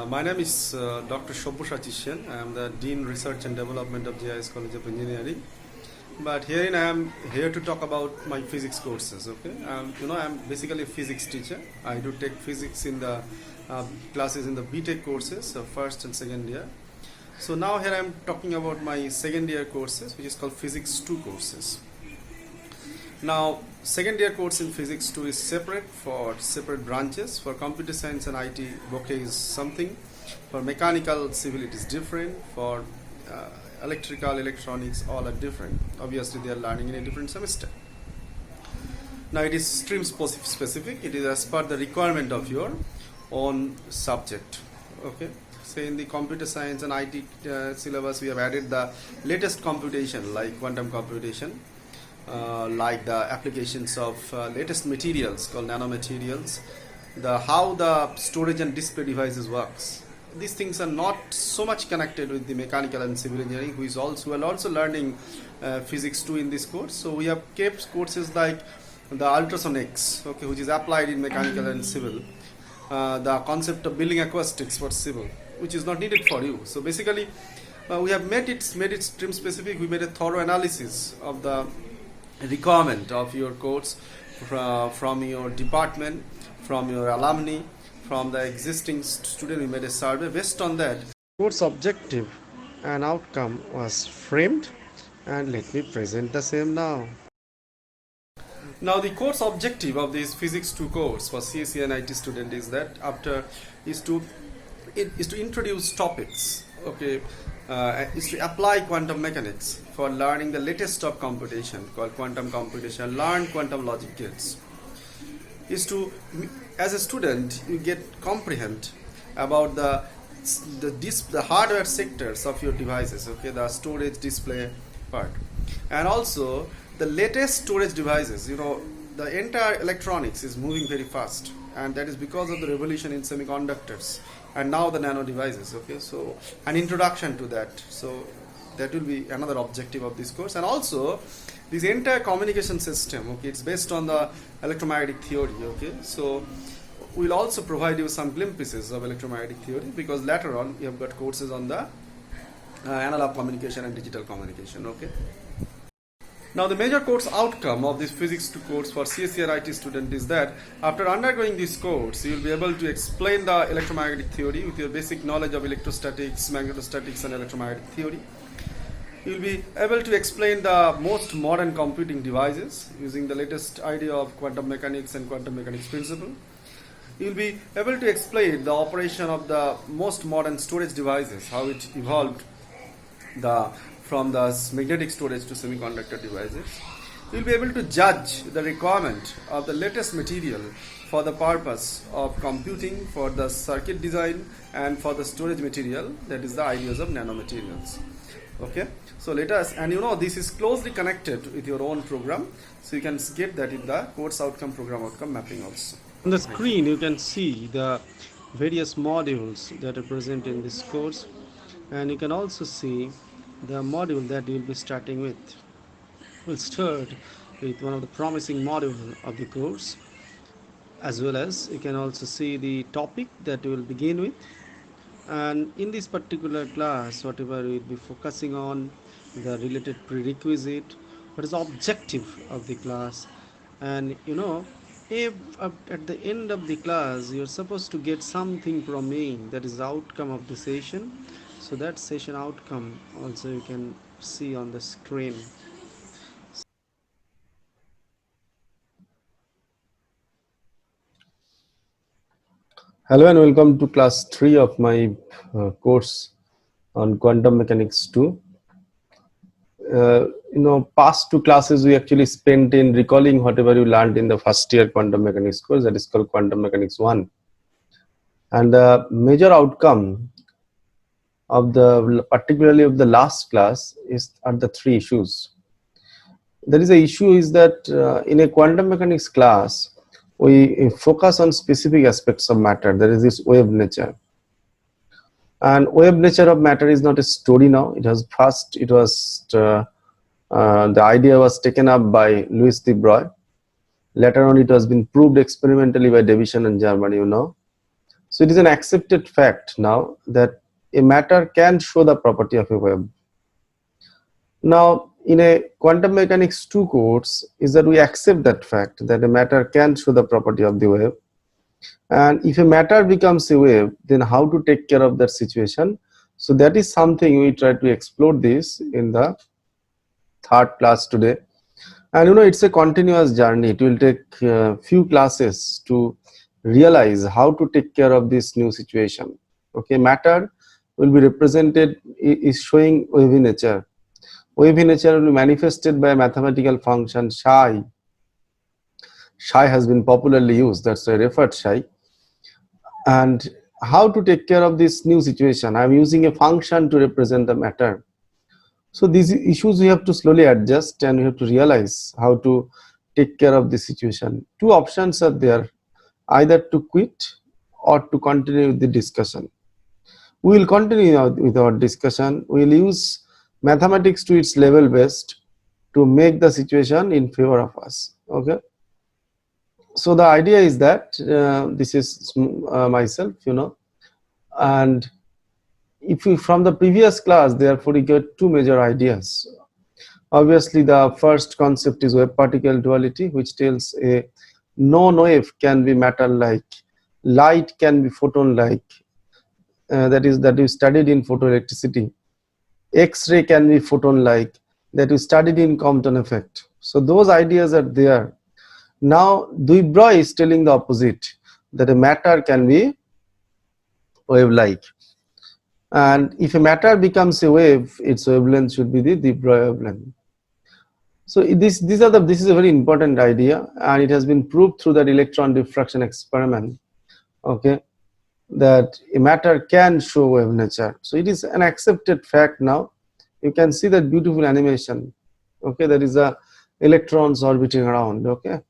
My name is Dr. Shobhusha Chishen. I am the Dean Research and Development of JIS College of Engineering. But herein I am here to talk about my physics courses. Okay, I am basically a physics teacher. I do take physics in the classes in the BTech courses, so first and second year. So now here I am talking about my second year courses, which is called Physics 2 courses. Now, second year course in Physics 2 is separate for separate branches. For computer science and IT, bokeh is something. For mechanical, civil, it is different. For electrical, electronics, all are different. Obviously, they are learning in a different semester. Now, it is stream specific. It is as per the requirement of your own subject. Okay. Say in the computer science and IT syllabus, we have added the latest computation like quantum computation. Like the applications of latest materials called nanomaterials, how the storage and display devices works. These things are not so much connected with the mechanical and civil engineering, who are also learning physics 2 in this course. So we have kept courses like the ultrasonics, okay, which is applied in mechanical and civil. The concept of building acoustics for civil, which is not needed for you. So basically, we have made it stream specific. We made a thorough analysis of the requirement of your course from your department, from your alumni, from the existing student. We made a survey. Based on that, course objective and outcome was framed, and let me present the same now. Now the course objective of this Physics 2 course for CSE and IT student is to introduce topics, okay, is to apply quantum mechanics for learning the latest of computation called quantum computation, learn quantum logic gates. Is to, as a student, you get comprehend about the hardware sectors of your devices, okay, the storage, display part, and also the latest storage devices. The entire electronics is moving very fast, and that is because of the revolution in semiconductors and now the nano devices. Okay, so an introduction to that. So that will be another objective of this course. And also this entire communication system, okay, it's based on the electromagnetic theory. Okay, so we'll also provide you some glimpses of electromagnetic theory, because later on you have got courses on the analog communication and digital communication. Okay. Now the major course outcome of this Physics 2 course for CSE or IT student is that after undergoing this course, you will be able to explain the electromagnetic theory with your basic knowledge of electrostatics, magnetostatics and electromagnetic theory. You will be able to explain the most modern computing devices using the latest idea of quantum mechanics and quantum mechanics principle. You will be able to explain the operation of the most modern storage devices, how it evolved from the magnetic storage to semiconductor devices. You will be able to judge the requirement of the latest material for the purpose of computing, for the circuit design, and for the storage material, that is the ideas of nanomaterials. Okay, so let us, and this is closely connected with your own program, so you can get that in the course outcome, program outcome mapping also. On the screen you can see the various modules that are present in this course, and you can also see the module that you will be starting with. We'll start with one of the promising modules of the course, as well as you can also see the topic that we will begin with. And in this particular class, whatever we will be focusing on, the related prerequisite, what is the objective of the class, and if at the end of the class you're supposed to get something from me, that is the outcome of the session. So that session outcome also you can see on the screen. Hello and welcome to class 3 of my course on quantum mechanics 2. Past two classes we actually spent in recalling whatever you learned in the first year quantum mechanics course, that is called quantum mechanics 1. And the major outcome of particularly of the last class are the three issues. There is a issue is that in a quantum mechanics class, we focus on specific aspects of matter. There is this wave nature. And wave nature of matter is not a story now. The idea was taken up by Louis de Broglie. Later on, it has been proved experimentally by Davison and Germany, So it is an accepted fact now that a matter can show the property of a wave. Now, in a quantum mechanics 2 course, is that we accept that fact that a matter can show the property of the wave. And if a matter becomes a wave, then how to take care of that situation? So that is something we try to explore this in the third class today. And it's a continuous journey. It will take few classes to realize how to take care of this new situation. Okay, matter will be represented, is showing wavy nature. Wavy nature will be manifested by a mathematical function psi. Psi has been popularly used, that's why I referred psi. And how to take care of this new situation? I'm using a function to represent the matter. So these issues we have to slowly adjust, and we have to realize how to take care of the situation. Two options are there, either to quit or to continue with the discussion. We will continue with our discussion. We will use mathematics to its level best to make the situation in favor of us. Okay. So the idea is that this is myself, and if we, from the previous class, therefore we get two major ideas. Obviously, the first concept is wave particle duality, which tells a non-wave can be matter-like, light can be photon-like. That is studied in photoelectricity. X-ray can be photon-like, that is studied in Compton effect. So those ideas are there. Now Dubreuil is telling the opposite, that a matter can be wave-like. And if a matter becomes a wave, its wavelength should be the Dubreuil wavelength. So this is a very important idea, and it has been proved through that electron diffraction experiment. Okay, that a matter can show wave nature. So it is an accepted fact now. You can see that beautiful animation. Okay, there is a electrons orbiting around. Okay,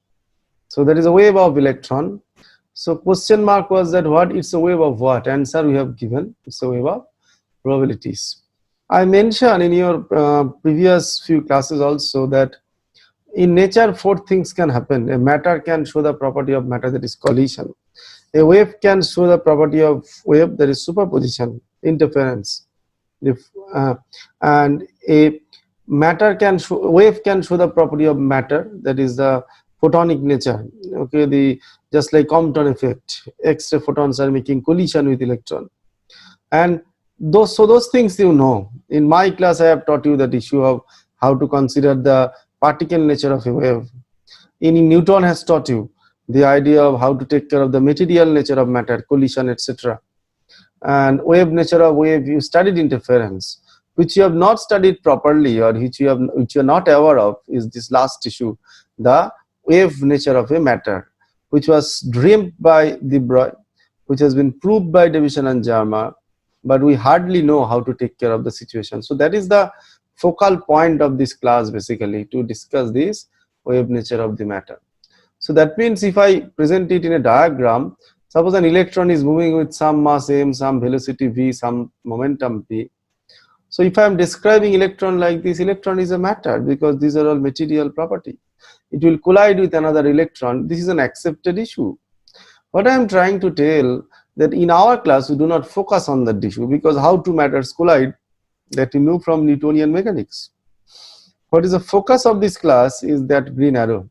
so there is a wave of electron. So question mark was that what? It's a wave of what? Answer we have given. It's a wave of probabilities. I mentioned in your previous few classes also that in nature 4 things can happen. A matter can show the property of matter, that is collision. A wave can show the property of wave, that is superposition, interference. And a matter can show, wave can show the property of matter, that is the photonic nature. Okay, just like Compton effect, X-ray photons are making collision with electron. And those things in my class I have taught you that issue of how to consider the particle nature of a wave. In Newton has taught you the idea of how to take care of the material nature of matter, collision, etc. And wave nature of wave, you studied interference. Which you have not studied properly, or which you are not aware of, is this last issue, the wave nature of a matter, which was dreamed by Dubreuil, which has been proved by Davison and Jarma, but we hardly know how to take care of the situation. So that is the focal point of this class, basically, to discuss this wave nature of the matter. So that means if I present it in a diagram, suppose an electron is moving with some mass m, some velocity v, some momentum p. So if I am describing electron like this, electron is a matter because these are all material property. It will collide with another electron. This is an accepted issue. What I am trying to tell, that in our class we do not focus on that issue, because how two matters collide, that we know from Newtonian mechanics. What is the focus of this class is that green arrow.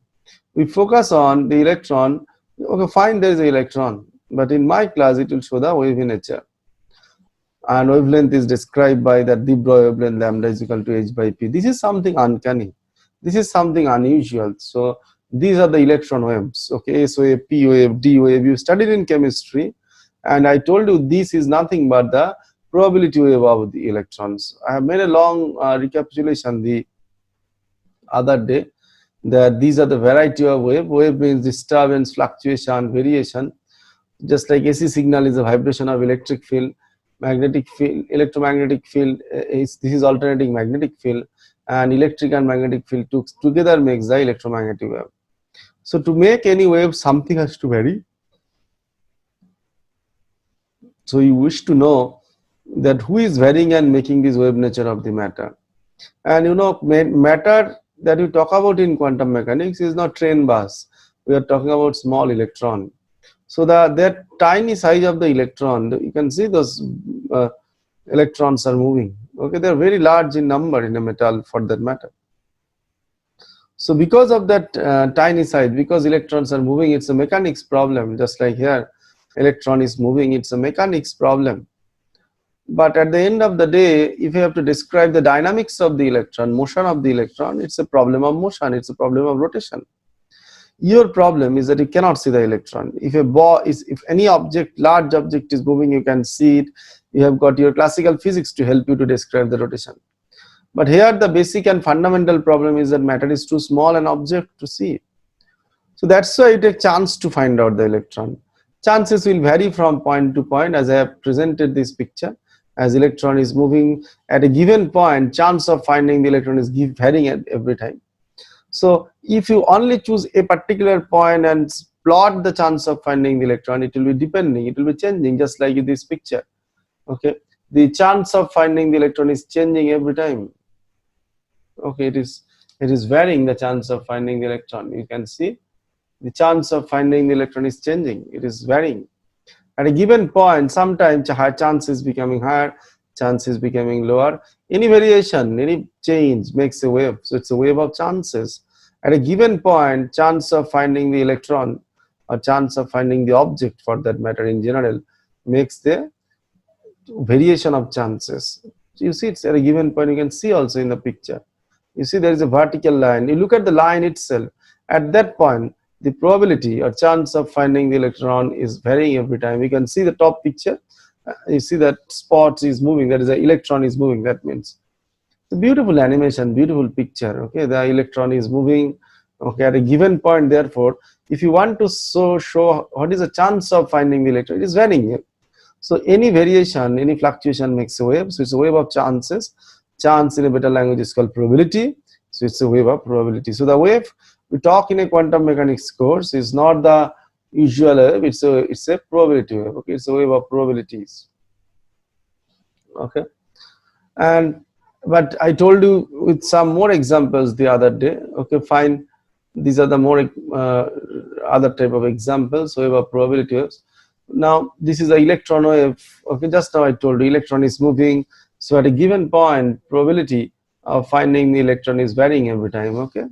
We focus on the electron. Okay, fine, there is an electron, but in my class it will show the wave nature. And wavelength is described by that Dubreuil wavelength, lambda is equal to h by p. This is something uncanny. This is something unusual. So these are the electron waves. Okay, S wave, P wave, D wave. You studied in chemistry, and I told you this is nothing but the probability wave of the electrons. I have made a long recapitulation the other day, that these are the variety of wave. Wave means disturbance, fluctuation, variation. Just like AC signal is a vibration of electric field, magnetic field, electromagnetic field this is alternating magnetic field, and electric and magnetic field together makes the electromagnetic wave. So to make any wave, something has to vary. So you wish to know that who is varying and making this wave nature of the matter. And matter that we talk about in quantum mechanics is not train bus. We are talking about small electron. So that tiny size of the electron, you can see those uh, electrons are moving. Okay, they are very large in number in a metal for that matter. So because of that tiny size, because electrons are moving, it's a mechanics problem. Just like here, electron is moving, it's a mechanics problem. But at the end of the day, if you have to describe the dynamics of the electron, motion of the electron, it's a problem of motion, it's a problem of rotation. Your problem is that you cannot see the electron. If a ball is, if any object, large object is moving, you can see it. You have got your classical physics to help you to describe the rotation. But here the basic and fundamental problem is that matter is too small an object to see. So that's why you take chance to find out the electron. Chances will vary from point to point, as I have presented this picture. As electron is moving at a given point, chance of finding the electron is varying at every time. So if you only choose a particular point and plot the chance of finding the electron, it will be depending, it will be changing, just like in this picture. Okay, the chance of finding the electron is changing every time. Okay, it is varying, the chance of finding the electron. You can see the chance of finding the electron is changing, it is varying. At a given point, sometimes chance is becoming higher, chance is becoming lower. Any variation, any change makes a wave. So it's a wave of chances. At a given point, chance of finding the electron or chance of finding the object for that matter in general makes the variation of chances. So you see, it's at a given point, you can see also in the picture. You see there is a vertical line. You look at the line itself. At that point, the probability or chance of finding the electron is varying every time. You can see the top picture. You see that spot is moving. That is, the electron is moving. That means it's a beautiful animation, beautiful picture. Okay, the electron is moving. Okay, at a given point. Therefore, if you want to show what is the chance of finding the electron, it is varying. So any variation, any fluctuation makes a wave. So it's a wave of chances. Chance in a better language is called probability. So it's a wave of probability. So the wave we talk in a quantum mechanics course is not the usual wave. It's a probability wave. Okay, it's a wave of probabilities. Okay, and but I told you with some more examples the other day. Okay, fine. These are the more other type of examples. Wave of probability waves. Now this is the electron wave. Okay, just now I told you electron is moving. So at a given point, probability of finding the electron is varying every time. Okay,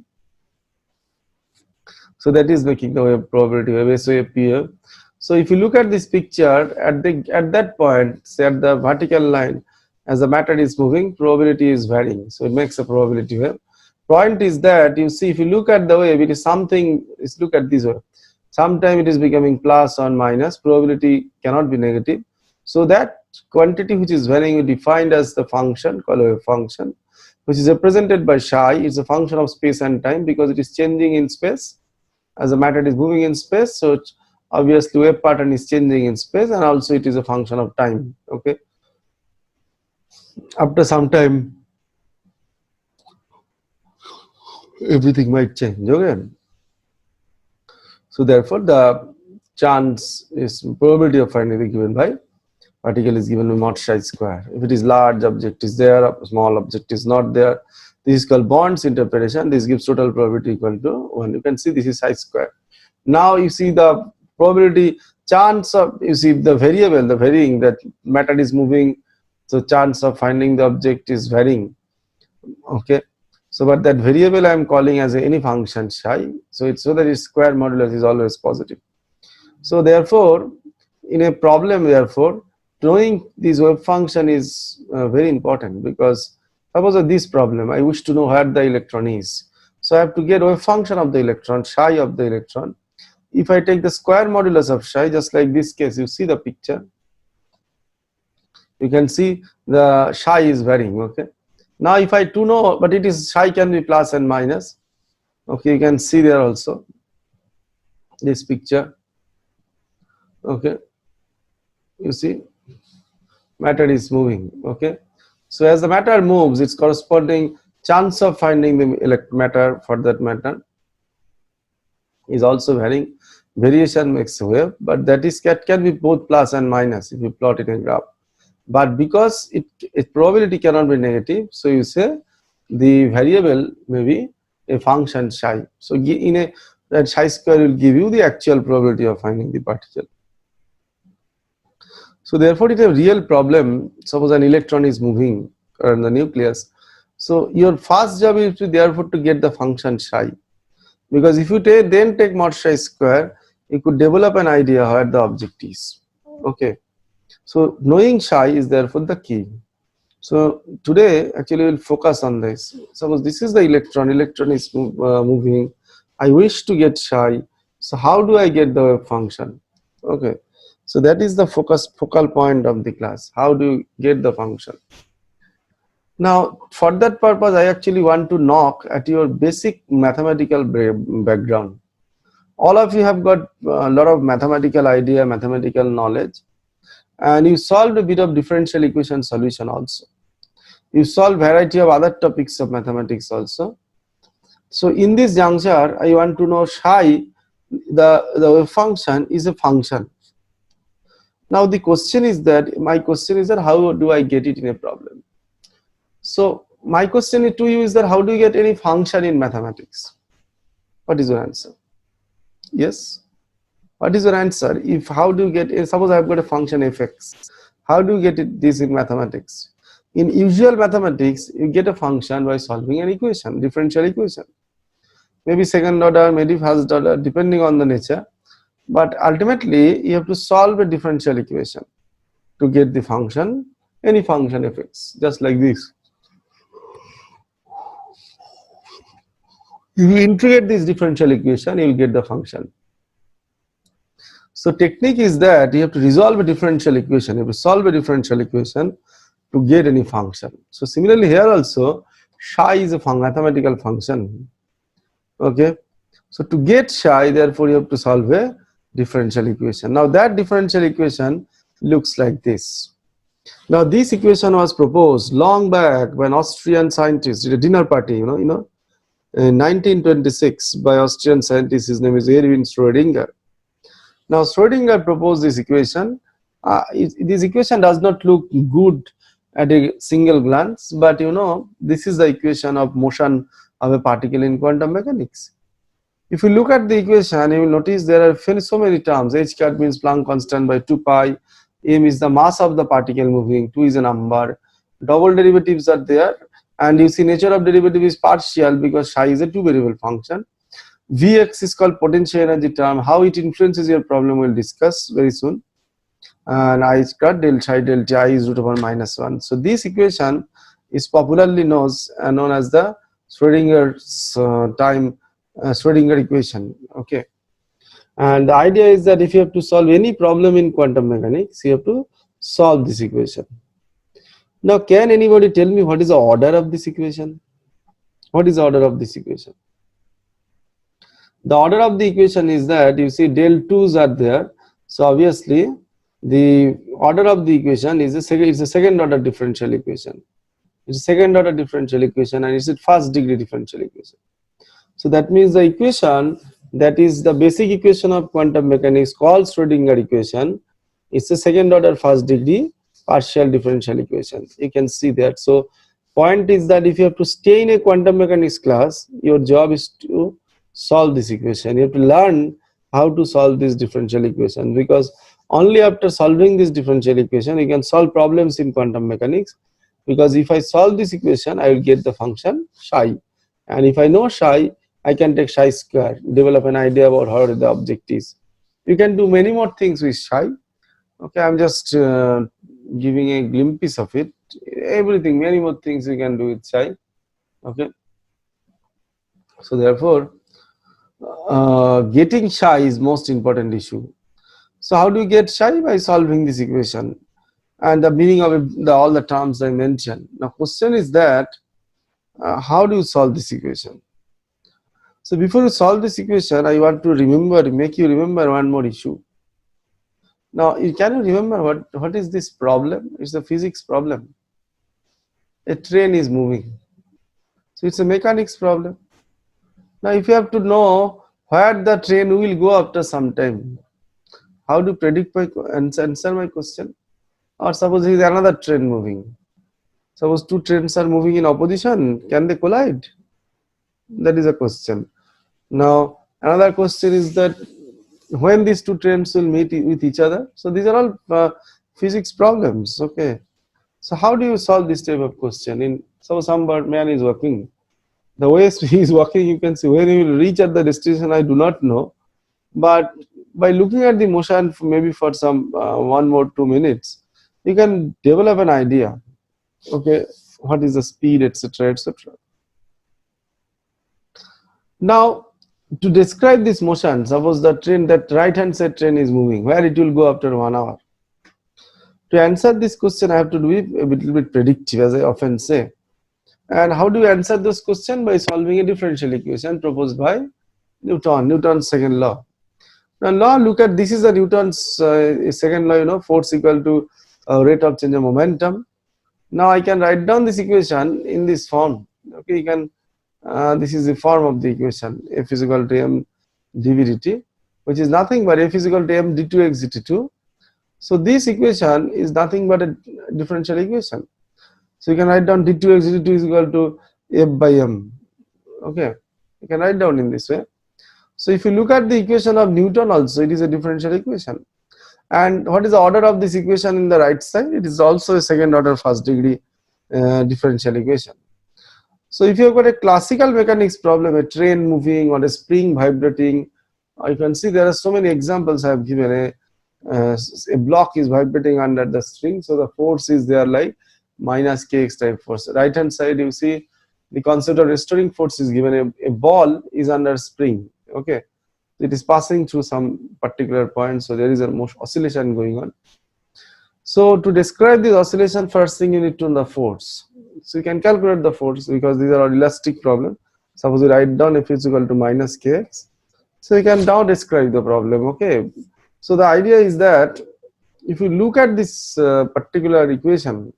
so that is making the wave probability wave, S wave, P wave. So if you look at this picture at that point, say at the vertical line, as the matter is moving, probability is varying. So it makes a probability wave. Point is that you see, if you look at the wave, it is something. Let's look at this wave. Sometimes it is becoming plus or minus. Probability cannot be negative. So that quantity which is varying is defined as the function called a wave function, which is represented by psi. It's a function of space and time because it is changing in space as the matter is moving in space. So obviously wave pattern is changing in space, and also it is a function of time. Okay, after some time everything might change. Okay, so therefore the chance is probability of finding the given by particle is given by mod psi square. If it is large object is there, a small object is not there, this is called Bond's interpretation. This gives total probability equal to 1. You can see this is psi square. Now you see the probability chance of, you see the variable, the varying, that matter is moving, so chance of finding the object is varying. Okay, so but that variable I am calling as any function psi, so it's so that its square modulus is always positive. So therefore in a problem, therefore knowing this wave function is very important, because suppose of this problem I wish to know where the electron is, so I have to get wave function of the electron, psi of the electron. If I take the square modulus of psi, just like this case, you see the picture, you can see the psi is varying. Okay, now if I to know, but it is psi can be plus and minus. Okay, you can see there also this picture. Okay, you see matter is moving. Okay, so as the matter moves, its corresponding chance of finding the matter for that matter is also varying. Variation makes a wave, but that is can be both plus and minus if you plot it in a graph. But because its probability cannot be negative, so you say the variable may be a function psi. So in a that chi square will give you the actual probability of finding the particle. So therefore, it is a real problem. Suppose an electron is moving around the nucleus. So your first job is to therefore to get the function psi, because if you then take mod psi square, you could develop an idea where the object is. Okay. So knowing psi is therefore the key. So today actually we'll focus on this. Suppose this is the electron. Electron is moving. I wish to get psi. So how do I get the wave function? Okay. So that is the focal point of the class. How do you get the function? Now, for that purpose, I actually want to knock at your basic mathematical background. All of you have got a lot of mathematical idea, mathematical knowledge, and you solved a bit of differential equation solution also. You solve variety of other topics of mathematics also. So in this juncture, I want to know psi, the wave function is a function. Now the question is that, my question is that how do I get it in a problem? So my question to you is that how do you get any function in mathematics? What is your answer? Yes. What is your answer? If how do you get, suppose I have got a function fx, how do you get this in mathematics? In usual mathematics, you get a function by solving an equation, differential equation. Maybe second order, maybe first order, depending on the nature. But ultimately, you have to solve a differential equation to get the function, any function fx, just like this. If you integrate this differential equation, you will get the function. So technique is that you have to resolve a differential equation, you have to solve a differential equation to get any function. So similarly here also, psi is a mathematical function. Okay. So to get psi, therefore you have to solve a differential equation. Now that differential equation looks like this. Now this equation was proposed long back by an Austrian scientist at a dinner party, in 1926 by Austrian scientist. His name is Erwin Schrödinger. Now Schrödinger proposed this equation. This equation does not look good at a single glance, but this is the equation of motion of a particle in quantum mechanics. If you look at the equation, you will notice there are so many terms. H cat means Planck constant by 2 pi, m is the mass of the particle moving, 2 is a number, double derivatives are there, and you see nature of derivative is partial because psi is a two variable function. Vx is called potential energy term. How it influences your problem we'll discuss very soon. And I squared del psi delta I is root over minus 1. So this equation is popularly known as the Schrödinger's Schrödinger equation. Okay. And the idea is that if you have to solve any problem in quantum mechanics, you have to solve this equation. Now, can anybody tell me what is the order of this equation? What is the order of this equation? The order of the equation is that you see del 2's are there. So obviously the order of the equation is it's a second order differential equation. It's a second order differential equation and it's a first degree differential equation. So that means the equation that is the basic equation of quantum mechanics called Schrödinger equation, it's a second order first degree partial differential equation. You can see that. So point is that if you have to stay in a quantum mechanics class, your job is to solve this equation. You have to learn how to solve this differential equation, because only after solving this differential equation you can solve problems in quantum mechanics, because if I solve this equation I will get the function psi, and if I know psi I can take psi square, develop an idea about how the object is. You can do many more things with psi. Okay, I'm just giving a glimpse of it. Everything, many more things you can do with psi. Okay, so therefore getting psi is most important issue. So how do you get psi? By solving this equation and the meaning of all the terms I mentioned. Now question is that how do you solve this equation? So before you solve this equation, I want to make you remember one more issue. Now, can you remember what is this problem? It's a physics problem. A train is moving. So it's a mechanics problem. Now, if you have to know where the train will go after some time, how do you predict answer my question? Or suppose there is another train moving. Suppose two trains are moving in opposition, can they collide? That is a question. Now, Another question is that when these two trains will meet with each other. So these are all physics problems. Okay. So how do you solve this type of question? So some man is walking. The way he is walking, you can see where he will reach at the destination. I do not know, but by looking at the motion, maybe for some 1 or 2 minutes, you can develop an idea. Okay, what is the speed, etc., etc. Now, to describe this motion, suppose the train, that right hand side train is moving, where it will go after 1 hour. To answer this question, I have to do it a little bit predictive, as I often say. And how do you answer this question? By solving a differential equation proposed by Newton's second law. Now look at, this is the Newton's second law, force equal to rate of change of momentum. Now I can write down this equation in this form. Okay, you can, this is the form of the equation, F is equal to m dv dt, which is nothing but F is equal to m d2x dt2. So this equation is nothing but a differential equation. So you can write down d2x dt2 is equal to f by m. Okay, you can write down in this way. So if you look at the equation of Newton also, it is a differential equation. And what is the order of this equation in the right side? It is also a second order first degree differential equation. So if you have got a classical mechanics problem, a train moving or a spring vibrating, you can see there are so many examples I have given. A block is vibrating under the string, so the force is there like minus kx type force. Right hand side, you see the concept of restoring force is given. A ball is under spring. Okay, it is passing through some particular point, so there is a oscillation going on. So to describe this oscillation, first thing you need to know the force. So you can calculate the force because these are elastic problems. Suppose you write down F is equal to minus kx. So you can now describe the problem. Okay, so the idea is that if you look at this particular equation,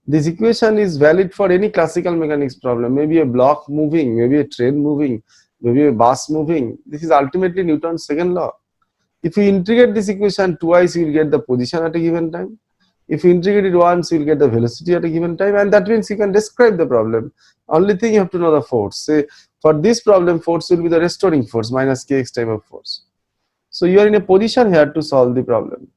this equation is valid for any classical mechanics problem. Maybe a block moving, maybe a train moving, maybe a bus moving. This is ultimately Newton's second law. If you integrate this equation twice, you will get the position at a given time. If you integrate it once, you will get the velocity at a given time, and that means you can describe the problem. Only thing you have to know the force. Say for this problem, force will be the restoring force minus kx type of force. So you are in a position here to solve the problem.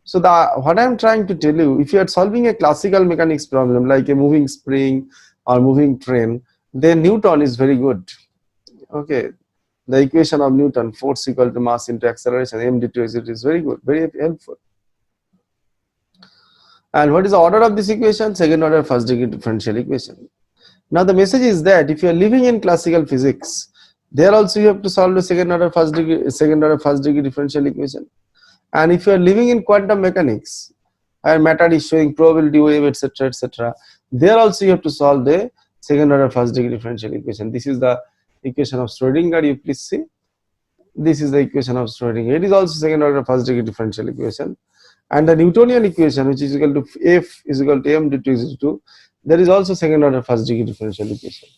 So what I am trying to tell you, if you are solving a classical mechanics problem like a moving spring or moving train, then Newton is very good. Okay, the equation of Newton, force equal to mass into acceleration, m d2 it is very good, very helpful. And what is the order of this equation? Second order first degree differential equation. Now the message is that if you are living in classical physics, there also you have to solve the second order first degree differential equation. And if you are living in quantum mechanics and matter is showing probability wave, etc., etc., there also you have to solve the second order first degree differential equation. This is the equation of Schrodinger. You please see. This is the equation of Schrodinger. It is also second order first degree differential equation. And the Newtonian equation, which is equal to F is equal to m d2 there is also second order first degree differential equation.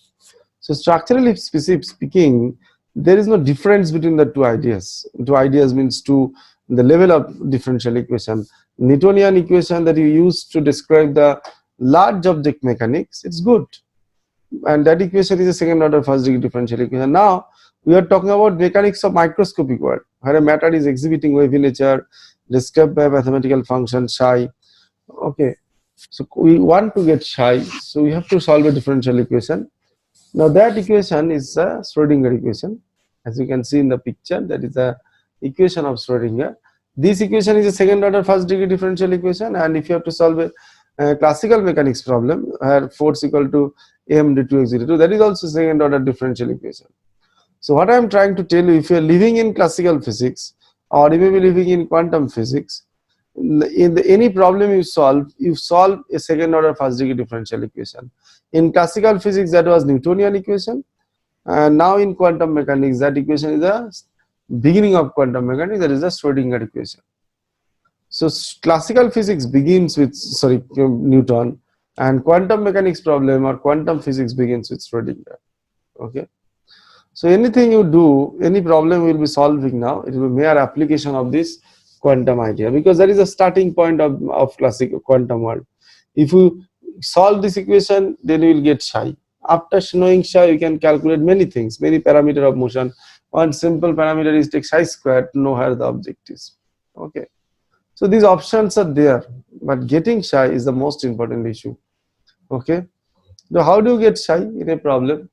So structurally speaking, there is no difference between the two ideas. Two ideas means the level of differential equation. Newtonian equation that you use to describe the large object mechanics, it's good. And that equation is a second order first degree differential equation. Now we are talking about mechanics of microscopic world, where a matter is exhibiting wavy nature described by a mathematical function psi. Okay, so we want to get psi, so we have to solve a differential equation. Now that equation is a Schrodinger equation. As you can see in the picture, that is the equation of Schrodinger. This equation is a second order first degree differential equation, and if you have to solve a classical mechanics problem where force equal to m d2x dt2, that is also second order differential equation. So what I am trying to tell you, if you are living in classical physics or you may be living in quantum physics, in any problem you solve a second order first degree differential equation. In classical physics, that was Newtonian equation, and now in quantum mechanics, that equation is the beginning of quantum mechanics, that is the Schrodinger equation. So classical physics begins with Newton, and quantum mechanics problem or quantum physics begins with Schrodinger. Okay, so anything you do, any problem we will be solving now, it will be mere application of this quantum idea, because that is the starting point of classical quantum world. If you solve this equation, then you will get psi. After knowing psi, you can calculate many things, many parameters of motion, one simple parameter is take psi square to know where the object is. Okay, so these options are there, but getting psi is the most important issue. Okay, so how do you get psi in a problem?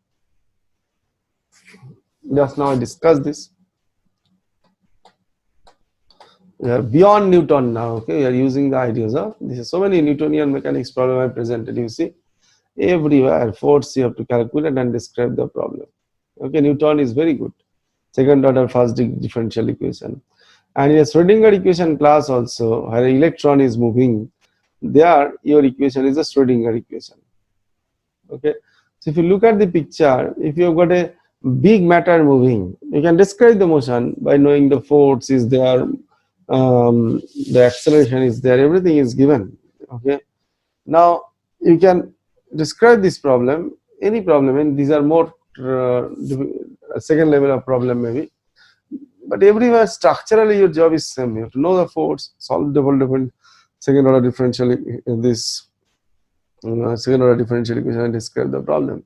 Just now I discussed this. We are beyond Newton now. Okay, we are using the ideas of this. Is so many Newtonian mechanics problem I presented. You see, everywhere force you have to calculate and describe the problem. Okay, Newton is very good. Second order first degree differential equation. And in a Schrodinger equation class also, where an electron is moving, there your equation is a Schrodinger equation. Okay, so if you look at the picture, if you have got a big matter moving, you can describe the motion by knowing the force is there, the acceleration is there, everything is given. Okay, now you can describe this problem, any problem, and these are more second level of problem maybe. But everywhere structurally your job is same. You have to know the force, solve different second order differential this second order differential equation and describe the problem.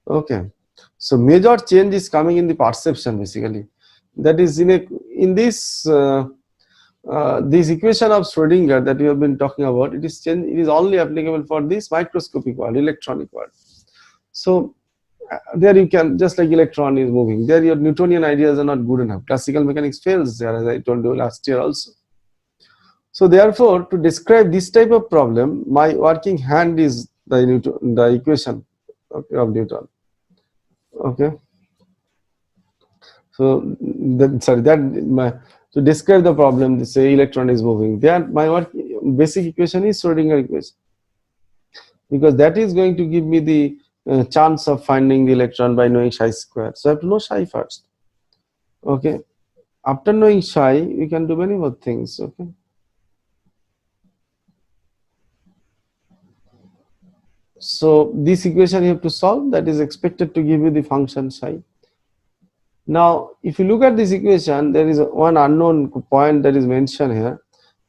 Okay, so major change is coming in the perception basically. That is in this this equation of Schrodinger that we have been talking about. It is only applicable for this microscopic world, electronic world. So there you can, just like electron is moving, there your Newtonian ideas are not good enough. Classical mechanics fails there, as I told you last year also. So therefore, to describe this type of problem, my working hand is the equation of Newton. Okay. So to describe the problem, say electron is moving, there my basic equation is Schrodinger equation, because that is going to give me the chance of finding the electron by knowing psi square. So I have to know psi first. Okay, after knowing psi, you can do many more things. Okay, so this equation you have to solve, that is expected to give you the function psi. Now, if you look at this equation, there is one unknown point that is mentioned here.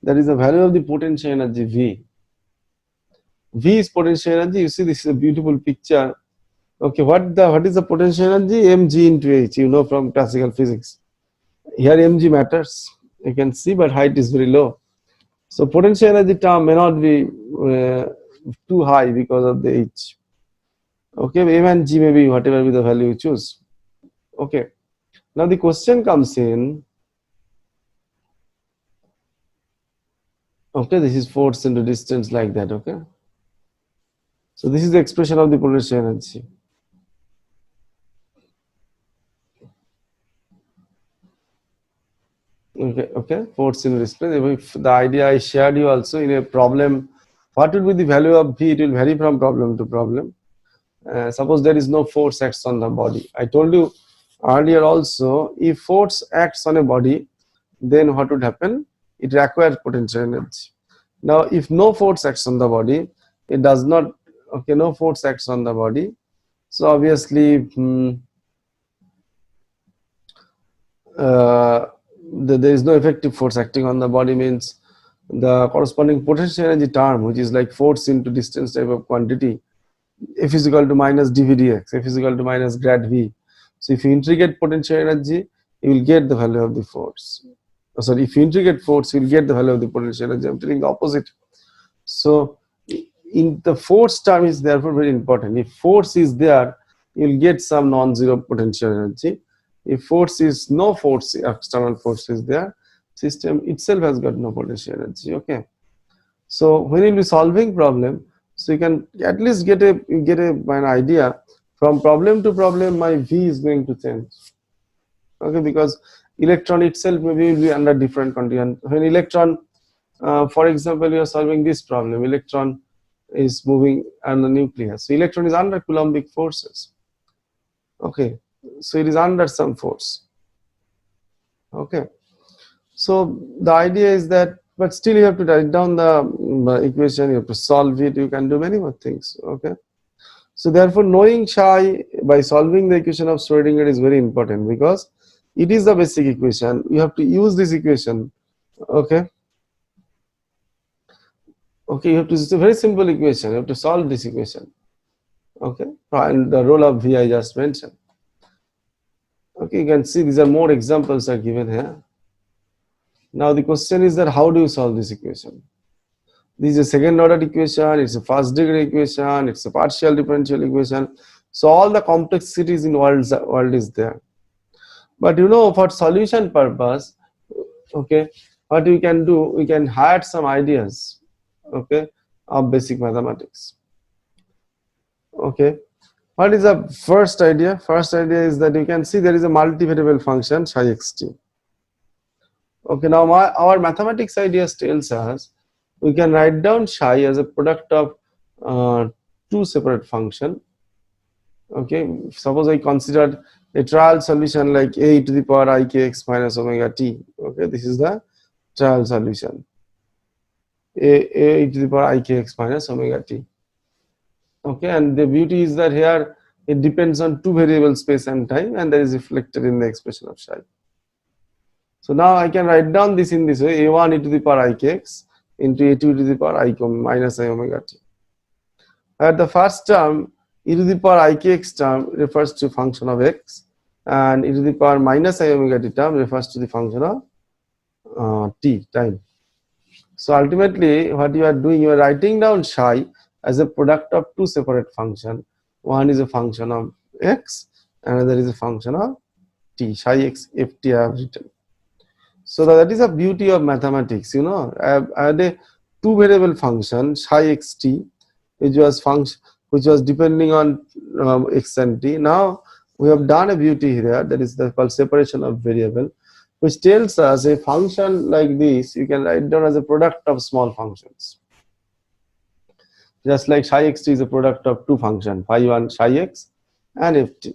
That is the value of the potential energy V. V is potential energy. You see, this is a beautiful picture. Okay, what is the potential energy? Mg into h. You know from classical physics. Here Mg matters. You can see, but height is very low. So potential energy term may not be too high because of the h. Okay, M and G may be whatever be the value you choose. Okay. Now the question comes in. Okay, this is force into distance like that. Okay. So this is the expression of the potential energy. Okay, force in distance. If the idea I shared you also in a problem, what will be the value of V? It will vary from problem to problem. Suppose there is no force acts on the body. I told you earlier also, if force acts on a body, then what would happen? It requires potential energy. Now, if no force acts on the body, it does not. Okay, no force acts on the body. So obviously, there is no effective force acting on the body, means the corresponding potential energy term, which is like force into distance type of quantity, F is equal to minus dV dx, F is equal to minus grad V. So if you integrate potential energy, you will get the value of the force. Oh, sorry, if you integrate force, you will get the value of the potential energy. I'm telling the opposite. So in the force term is therefore very important. If force is there, you will get some non-zero potential energy. If force is no force, external force is there, system itself has got no potential energy. Okay. So when you be solving problem, so you can at least get an idea from problem to problem. My V is going to change. Okay, because electron itself maybe will be under different condition. When electron, for example, you are solving this problem. Electron is moving on the nucleus. So electron is under Coulombic forces. Okay, so it is under some force. Okay, so the idea is that, but still you have to write down the equation, you have to solve it, you can do many more things. Okay, so therefore knowing psi by solving the equation of Schrodinger is very important, because it is the basic equation. You have to use this equation. Okay, you have to, it's a very simple equation, you have to solve this equation. Okay, and the role of V I just mentioned. Okay, you can see these are more examples are given here. Now the question is that how do you solve this equation? This is a second order equation, it's a first degree equation, it's a partial differential equation. So all the complexities in world is there. But you know, for solution purpose, okay, what we can do, we can hide some ideas, okay, of basic mathematics. Okay, what is the first idea? First idea is that you can see there is a multivariable function psi xt. Okay, now our mathematics ideas tells us we can write down psi as a product of two separate function. Okay, suppose I considered a trial solution like a to the power ikx minus omega t. Okay, this is the trial solution. A to the power ikx minus omega t. Okay, and the beauty is that here it depends on two variables, space and time, and that is reflected in the expression of psi. So now I can write down this in this way: a1 e to the power ikx into a2 to the power I minus I omega t. At the first term, e to the power ikx term refers to function of x, and e to the power minus I omega t term refers to the function of t, time. So ultimately, what you are doing, you are writing down psi as a product of two separate functions. One is a function of x, another is a function of t. Psi x ft I have written. So that is the beauty of mathematics. You know, I had a two variable function psi xt, which was depending on x and t. Now we have done a beauty here, that is called separation of variable, which tells us a function like this you can write down as a product of small functions. Just like psi xt is a product of two functions, phi1 psi x and ft.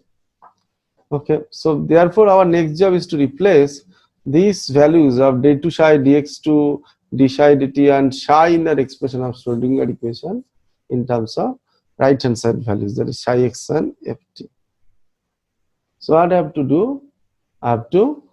Okay, so therefore our next job is to replace these values of d2 psi dx2 d psi dt and psi in that expression of Schrodinger equation in terms of right hand side values, that is psi x and ft. So what I have to do, I have to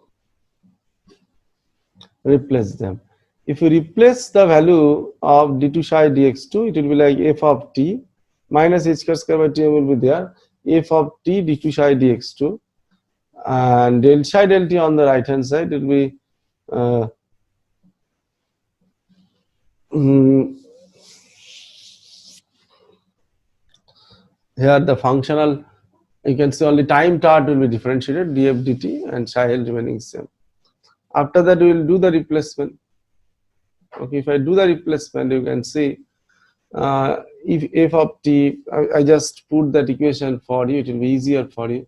replace them. If you replace the value of d2 psi dx2, it will be like f of t minus h square by t will be there, f of t d2 psi dx2, and del psi del t on the right hand side it will be here the functional, you can see only time part will be differentiated, df dt, and psi l remaining same. After that we will do the replacement. Okay, if I do the replacement, you can see if f of t, I just put that equation for you, it will be easier for you.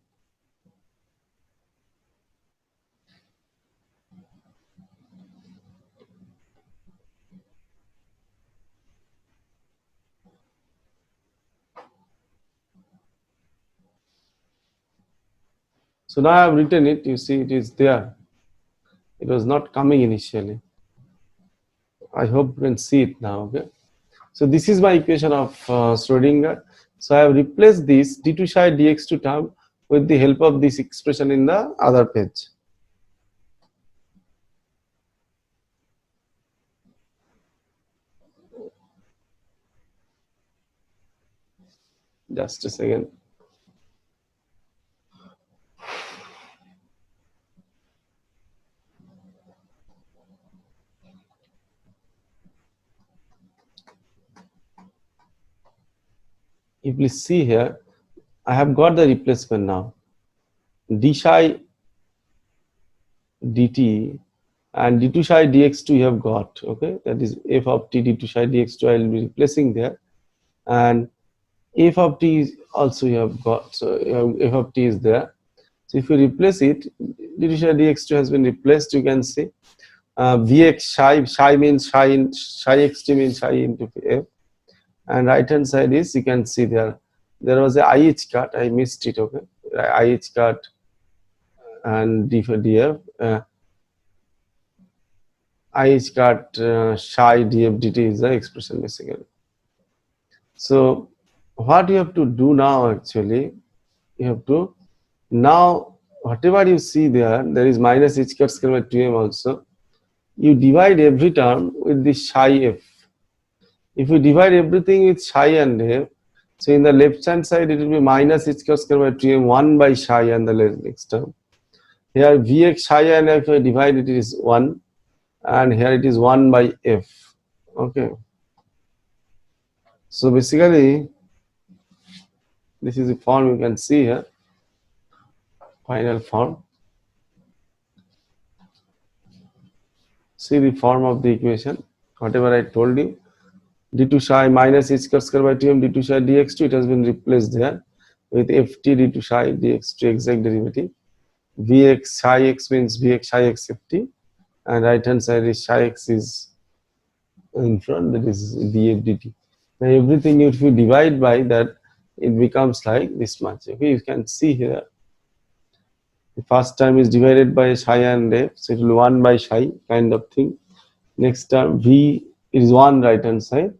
So now I have written it, you see it is there. It was not coming initially. I hope you can see it now. Okay. So this is my equation of Schrodinger. So I have replaced this d2 psi dx2 term with the help of this expression in the other page. Just a second. If you see here, I have got the replacement now. D psi dt and d2 psi dx2 you have got. Okay, that is f of t d2 psi dx2 I will be replacing there, and f of t also you have got. So f of t is there. So if you replace it, d2 psi dx2 has been replaced. You can see vx psi means psi xt means psi into f, and right hand side is, you can see there was a IH cut, I missed it. Okay, IH cut and d for df, IH cut psi df dt is the expression basically. So what you have to do now, actually, you have to, now whatever you see there is minus h cut square by 2m also. You divide every term with the psi f. If you divide everything with psi and f, so in the left hand side it will be minus h cut square by 2m 1 by psi and the next term. Here Vx psi and if I divide it is 1, and here it is 1 by f. Okay. So basically, this is the form you can see here, final form. See the form of the equation, whatever I told you. d2 psi minus h square by 2m d2 psi dx2, it has been replaced there with ft d2 psi dx2 exact derivative. Vx psi x means Vx psi x ft, and right hand side is psi x is in front, that is df dt. Now everything if you divide by that, it becomes like this much. Okay, you can see here the first term is divided by psi and f, so it will 1 by psi kind of thing. Next term v is 1 right hand side,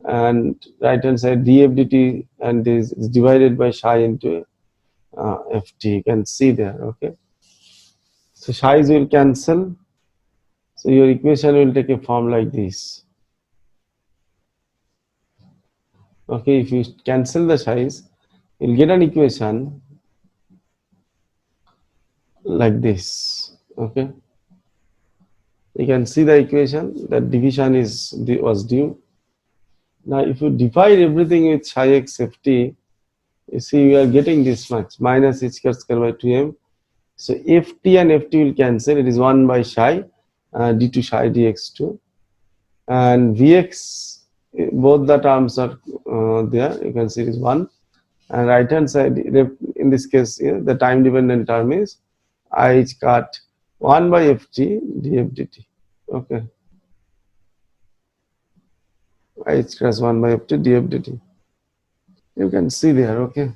and right hand side df dt, and this is divided by psi into ft. You can see there. Okay, so psi's will cancel, so your equation will take a form like this. Okay, if you cancel the psi's, you'll get an equation like this. Okay, you can see the equation that division was due. Now if you divide everything with psi x ft, you see we are getting this much, minus h square by 2m. So ft and ft will cancel, it is 1 by psi d2 psi dx2, and vx, both the terms are there, you can see it is 1, and right hand side, in this case here, the time dependent term is I cut 1 by ft df dt. Okay, I cross 1 by ft df dt. You can see there. Okay,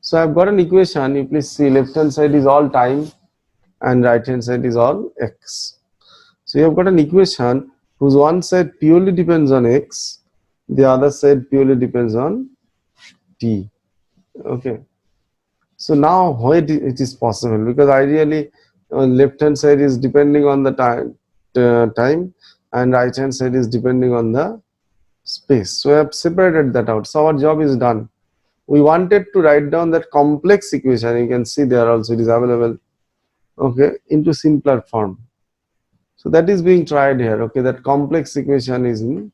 so I've got an equation. You please see, left hand side is all time and right hand side is all x. So you have got an equation whose one side purely depends on x, the other side purely depends on t. Okay, so now why it is possible? Because ideally left hand side is depending on the time, and right hand side is depending on the space. So I have separated that out. So our job is done. We wanted to write down that complex equation. You can see there also it is available. Okay, into simpler form. So that is being tried here. Okay, that complex equation is in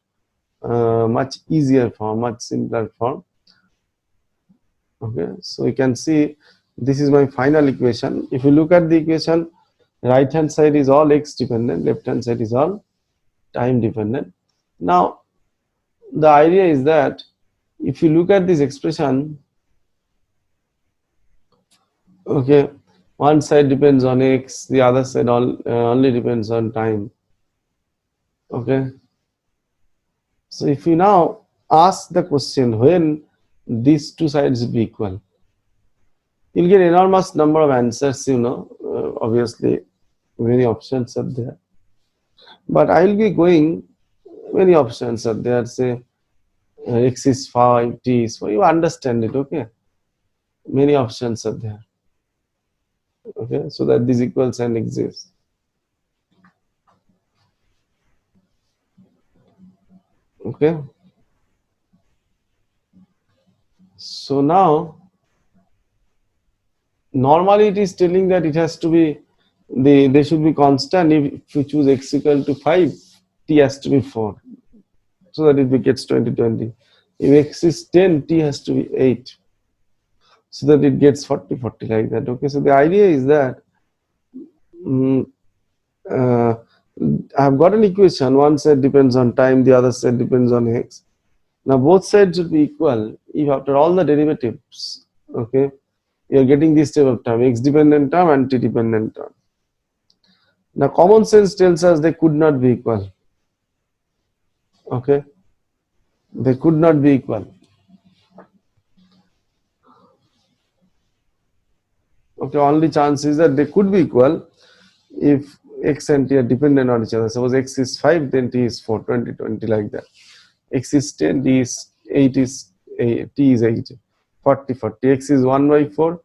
much easier form, much simpler form. Okay, so you can see this is my final equation. If you look at the equation, right hand side is all x dependent, left hand side is all time dependent. Now the idea is that if you look at this expression, okay, one side depends on x, the other side only depends on time. Okay, so if you now ask the question when these two sides will be equal, you'll get enormous number of answers. Obviously many options are there, but I'll be going, many options are there. Say x is 5, t is 4, you understand it. Okay, many options are there. Okay, so that this equal sign exists. Okay, so now normally it is telling that it has to be, they should be constant. If you choose x equal to 5, t has to be 4, so that it gets 20. If x is 10, t has to be 8, so that it gets 40 like that. Okay, so the idea is that uh, I've got an equation, one side depends on time, the other side depends on x. Now both sides should be equal if after all the derivatives, okay, you're getting this type of term, x dependent term and t dependent term. Now common sense tells us they could not be equal. Okay, they could not be equal. Okay, only chance is that they could be equal if x and t are dependent on each other. Suppose x is 5, then t is 4, 20 like that. X is 10, t is 8, t is 8, 40. X is 1 by 4,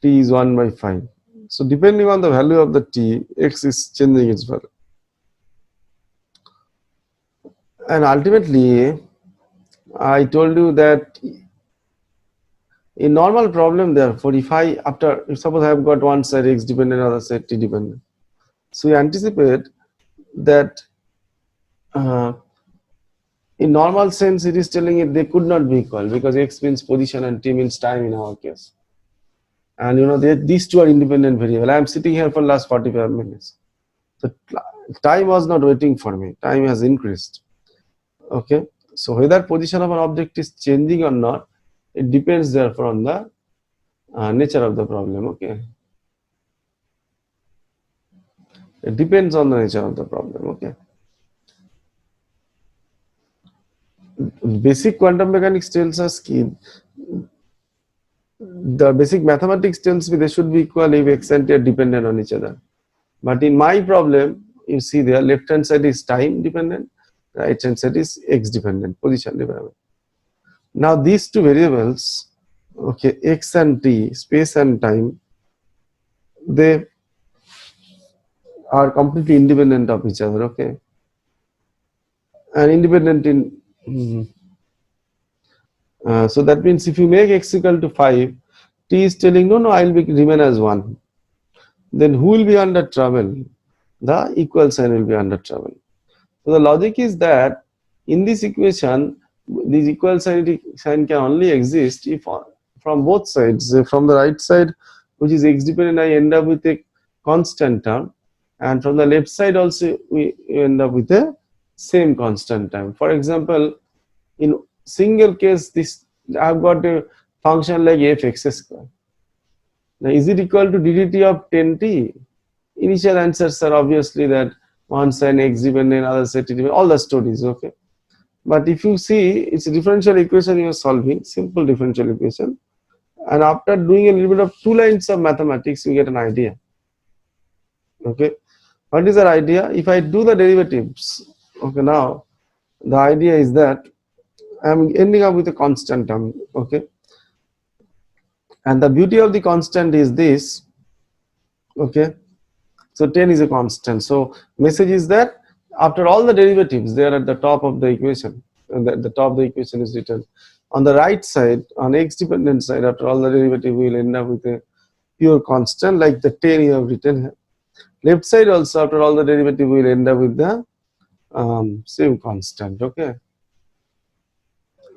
t is 1 by 5. So depending on the value of the t, x is changing its value. And ultimately, I told you that in normal problem, therefore, if suppose I have got one side x dependent, other side t dependent, so we anticipate that in normal sense it is telling it they could not be equal because x means position and t means time in our case, and these two are independent variable. I am sitting here for last 45 minutes, so time was not waiting for me, time has increased. Okay, so whether position of an object is changing or not, it depends therefore on the nature of the problem. Okay, it depends on the nature of the problem. Okay, basic quantum mechanics tells us the basic mathematics tells me they should be equal if x and t are dependent on each other. But in my problem, you see there, left hand side is time dependent, right hand side is x dependent, position dependent. Now these two variables, okay, x and t, space and time, they are completely independent of each other. Okay, and independent in so that means if you make x equal to 5, t is telling no, I will remain as 1. Then who will be under trouble? The equal sign will be under trouble. So the logic is that in this equation, this equal sign can only exist if from both sides. From the right side, which is x dependent, I end up with a constant term, and from the left side also we end up with a same constant term. For example, in single case, this I've got a function like f(x square). Now, is it equal to ddt of 10t? Initial answers are obviously that one side x dependent, other side t dependent, all the stories. Okay, but if you see, it's a differential equation you are solving, simple differential equation, and after doing a little bit of 2 lines of mathematics, you get an idea. Okay, what is the idea? If I do the derivatives, okay, now the idea is that I am ending up with a constant term. Okay, and the beauty of the constant is this. Okay, so 10 is a constant. So message is that after all the derivatives, they are at the top of the equation, and the top of the equation is written. On the right side, on x dependent side, after all the derivative, we will end up with a pure constant like the 10 you have written here. Left side also, after all the derivative, we will end up with the same constant. Okay.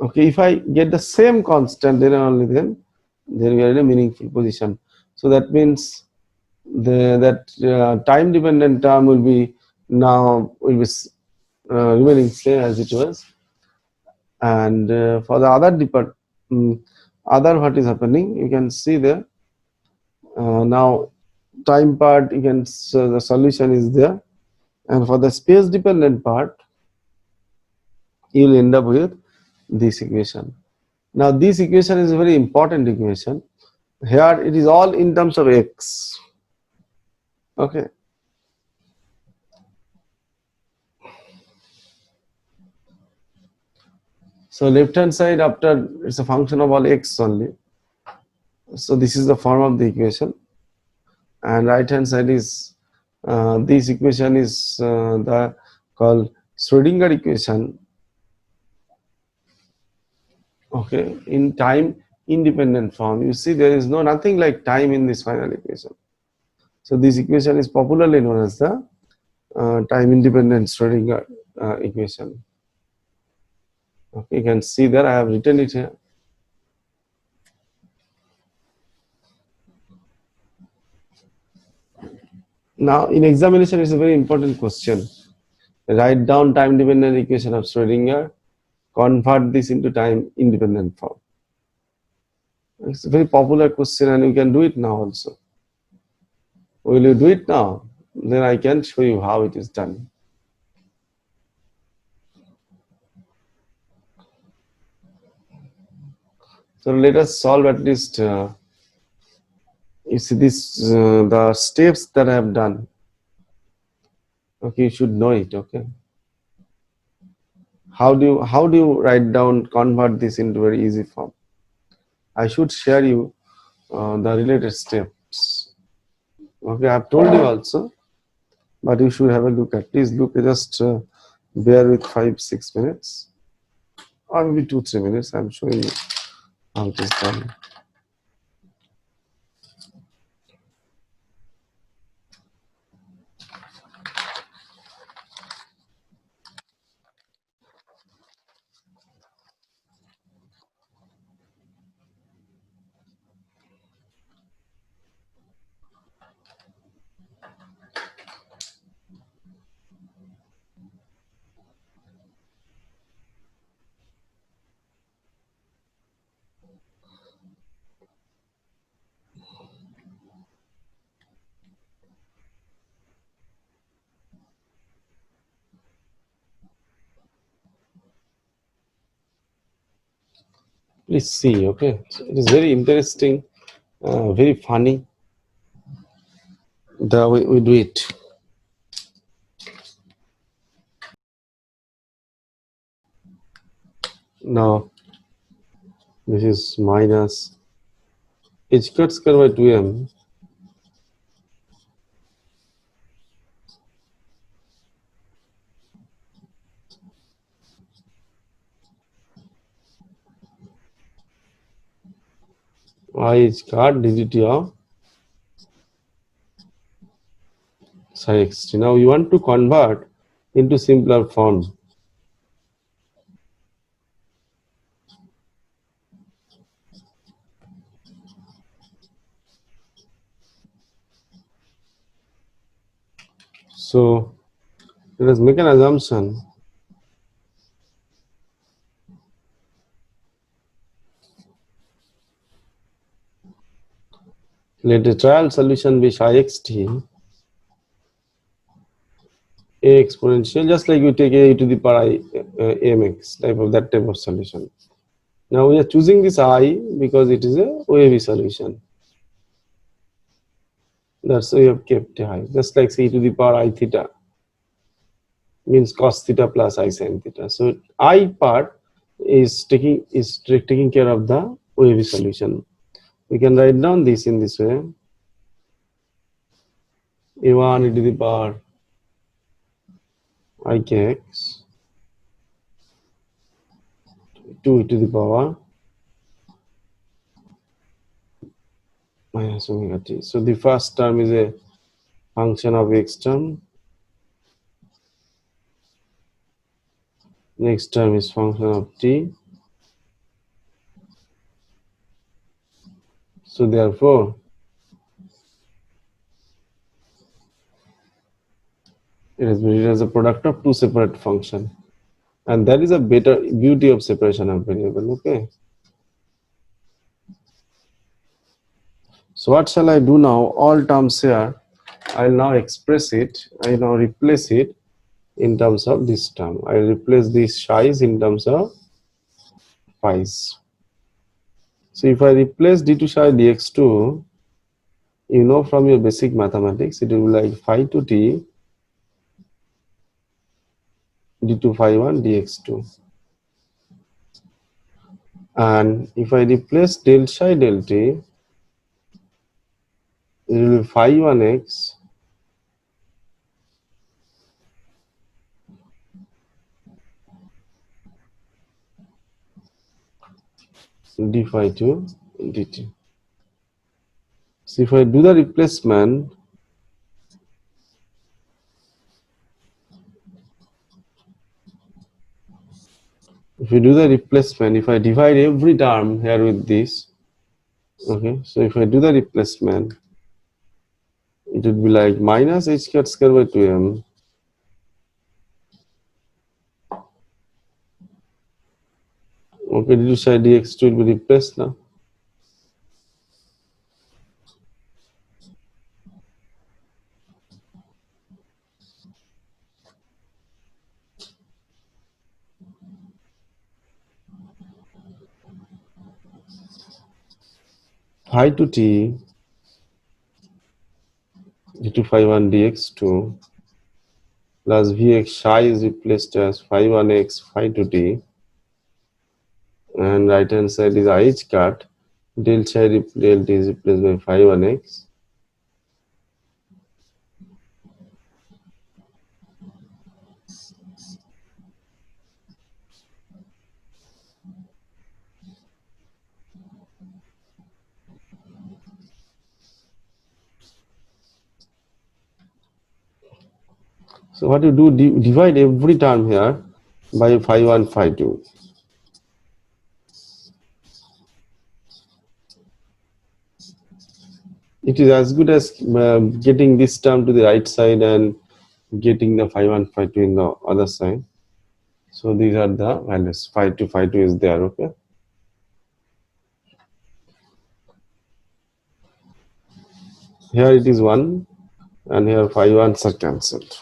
Okay, if I get the same constant, then only then we are in a meaningful position. So that means that time dependent term will be remaining same as it was, and for the other what is happening, you can see there. Now time part, you can the solution is there, and for the space dependent part, you will end up with this equation. Now this equation is a very important equation. Here it is all in terms of x. Okay. So left hand side, after it's a function of all x only. So this is the form of the equation, and right hand side is this equation is the called Schrodinger equation. Okay, in time independent form. You see there is nothing like time in this final equation. So this equation is popularly known as the time independent Schrodinger equation. Okay, you can see there I have written it here. Now in examination, it's a very important question. Write down time dependent equation of Schrodinger, convert this into time independent form. It's a very popular question, and you can do it now also. Will you do it now? Then I can show you how it is done. So let us solve at least. You see this the steps that I have done. Okay, you should know it. Okay. How do you write down, convert this into very easy form? I should share you the related steps. Okay, I have told you also, but you should have a look at. Please look. Just bear with 5-6 minutes, or maybe 2-3 minutes. I'm showing you how it is done. Please see, okay? So it is very interesting, very funny the way we do it. Now this is minus h cut square by 2m I h cut dt of psi xt. Now you want to convert into simpler form. So let us make an assumption. Let the trial solution be psi xt a exponential, just like we take a to the power I mx type of that type of solution. Now we are choosing this I because it is a wavy solution. That's why we have kept a high, just like say e to the power I theta means cos theta plus I sin theta. So I part is taking care of the wavy solution. We can write down this in this way: a1 e to the power I kx 2 e to the power minus omega t. So the first term is a function of x term. Next term is function of t. So therefore, it is written as a product of two separate functions. And that is a better beauty of separation of variable. Okay. So what shall I do now? All terms here, I will now express it. I now replace it in terms of this term. I replace these shi's in terms of phi's. So if I replace d2 psi dx2, you know from your basic mathematics, it will be like phi to t d2 phi 1 dx2. And if I replace del psi del t, it will be phi 1x d phi 2 dt. So if I do the replacement, if I divide every term here with this, okay, so if I do the replacement, it would be like minus h cut square by 2m okay, d2 psi dx2 will be replaced now. Phi to t d2 phi 1 dx2 plus vx psi is replaced as phi 1x phi to t, and right hand side is h cut del psi del t is replaced by phi 1x. So what you do, divide every term here by phi 1 phi 2. It is as good as getting this term to the right side and getting the phi 1 phi 2 in the other side. So these are the values. Phi 2 is there. Okay. Here it is 1 and here phi 1s are cancelled.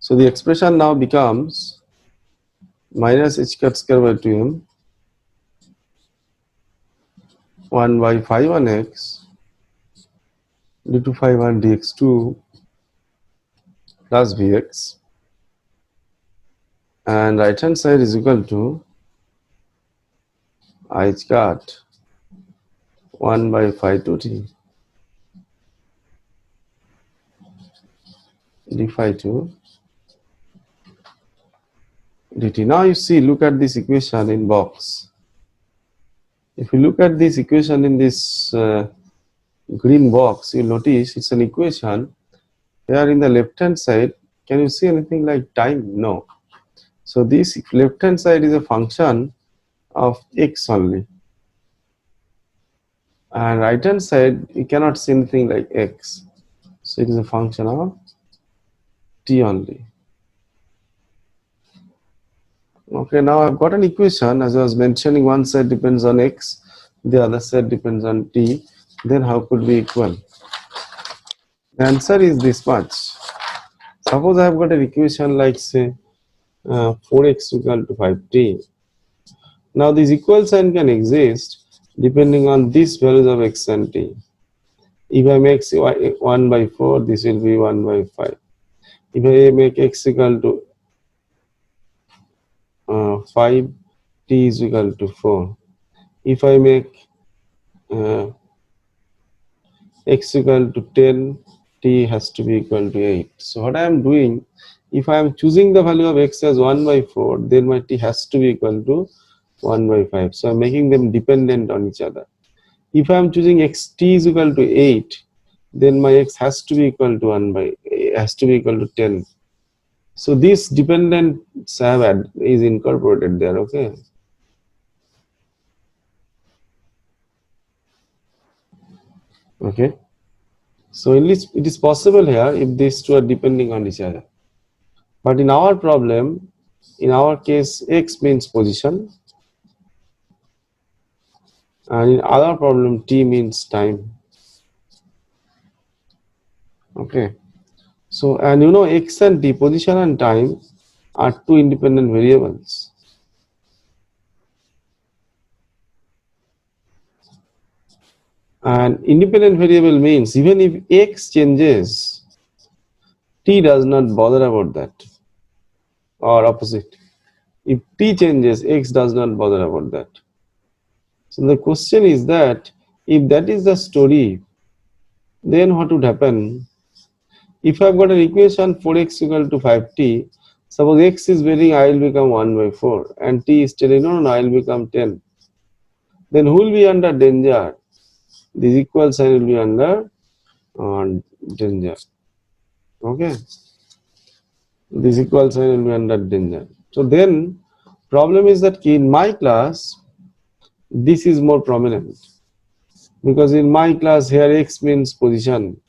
So the expression now becomes minus h cut square by 2m 1 by 5 on x d2 5 on dx2 plus vx, and right hand side is equal to I got 1 by 5 to t d phi 2 dt. Now you see, look at this equation in box. If you look at this equation in this green box, you'll notice it's an equation. Here in the left hand side, can you see anything like time? No. So this left hand side is a function of x only, and right hand side you cannot see anything like x. So it is a function of t only. Okay, now I've got an equation. As I was mentioning, one side depends on x, the other side depends on t. Then how could we equal? The answer is this much. Suppose I have got an equation like, say, 4x equal to 5t. Now this equal sign can exist depending on these values of x and t. If I make 1 by 4, this will be 1 by 5. If I make x equal to 5, t is equal to 4. If I make x equal to 10, t has to be equal to 8. So what I am doing, if I am choosing the value of x as 1 by 4, then my t has to be equal to 1 by 5. So I am making them dependent on each other. If I am choosing x t is equal to 8, then my x has to be equal to 10. So this dependence is incorporated there. Okay. Okay. So it is possible here if these two are depending on each other. But in our problem, in our case, x means position, and in other problem, t means time. Okay. So, and you know, x and t, position and time, are two independent variables. And independent variable means even if x changes, t does not bother about that, or opposite. If t changes, x does not bother about that. So the question is that if that is the story, then what would happen? If I've got an equation 4x equal to 5t, suppose x is varying, I will become 1 by 4, and t is telling no, I will become 10. Then who will be under danger? This equal sign will be under danger. Okay. This equal sign will be under danger. So then, problem is that in my class, this is more prominent, because in my class here x means position,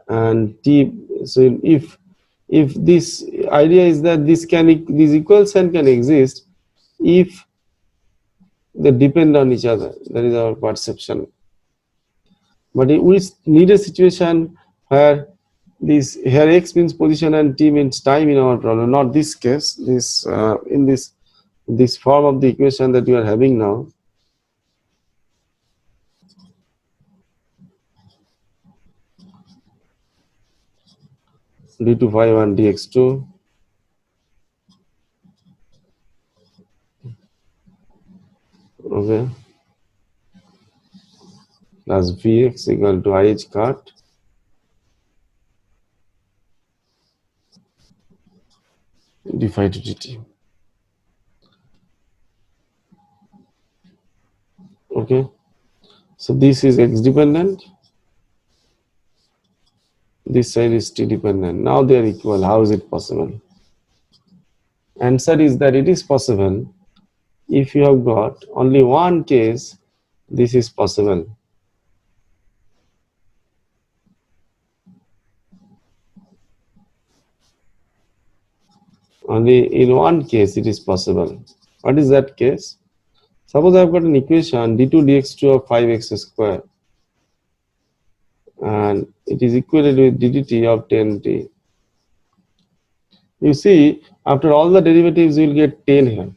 and t. So if this idea is that this equal sign can exist if they depend on each other, that is our perception. But we need a situation where this here x means position and t means time in our problem, not this case. This in this form of the equation that you are having now. d2 5 and dx2 okay, plus vx equal to I cut d phi to dt. Okay, so this is x dependent, this side is t dependent. Now they are equal. How is it possible? Answer is that it is possible if you have got only one case. This is possible. Only in one case it is possible. What is that case? Suppose I have got an equation d2 dx2 of 5x square, and it is equated with ddt of 10t. You see, After all the derivatives, you will get 10 here.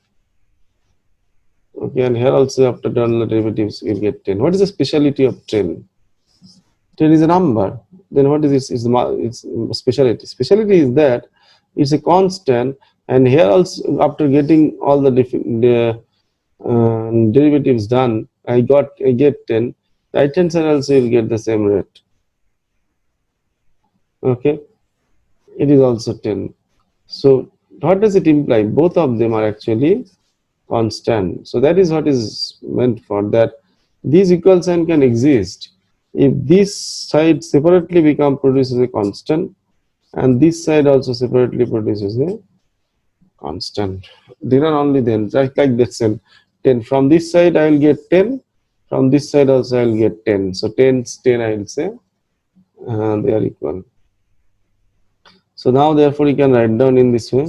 Okay, and here also after all the derivatives, you will get 10. What is the speciality of 10? 10 is a number. Then what is its, its speciality? Speciality is that it's a constant, and here also after getting all the derivatives done, I get 10. Right hand side also will get the same rate. Okay, it is also 10. So what does it imply? Both of them are actually constant. So that is what is meant for that. These equal sign can exist if this side separately produces a constant, and this side also separately produces a constant. There are only then like this. 10 from this side I will get 10, from this side also I will get 10. So 10 10 I will say they are equal. So now therefore you can write down in this way.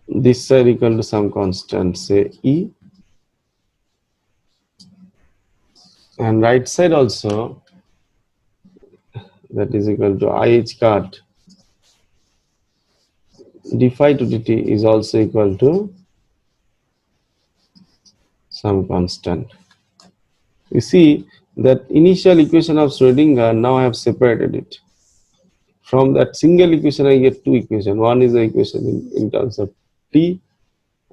This side equal to some constant, say E, and right side also that is equal to IH cut d phi to dt is also equal to some constant. You see that initial equation of Schrodinger, now I have separated it. From that single equation I get two equations. One is the equation in terms of t,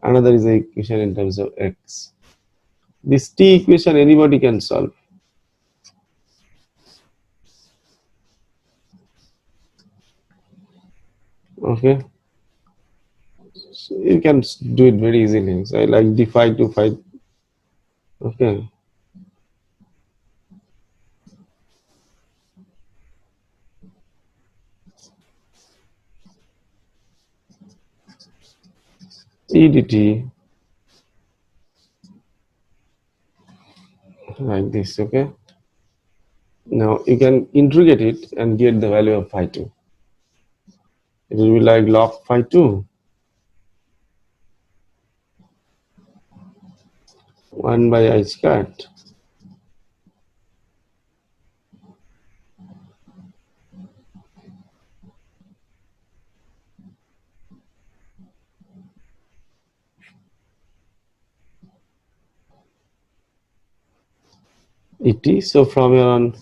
another is the equation in terms of x. This t equation anybody can solve. Okay, so you can do it very easily. So I like d phi to phi. Okay, e dt like this. Okay, now you can integrate it and get the value of phi 2. It will be like log phi 2 1 by I squared et. So from here on,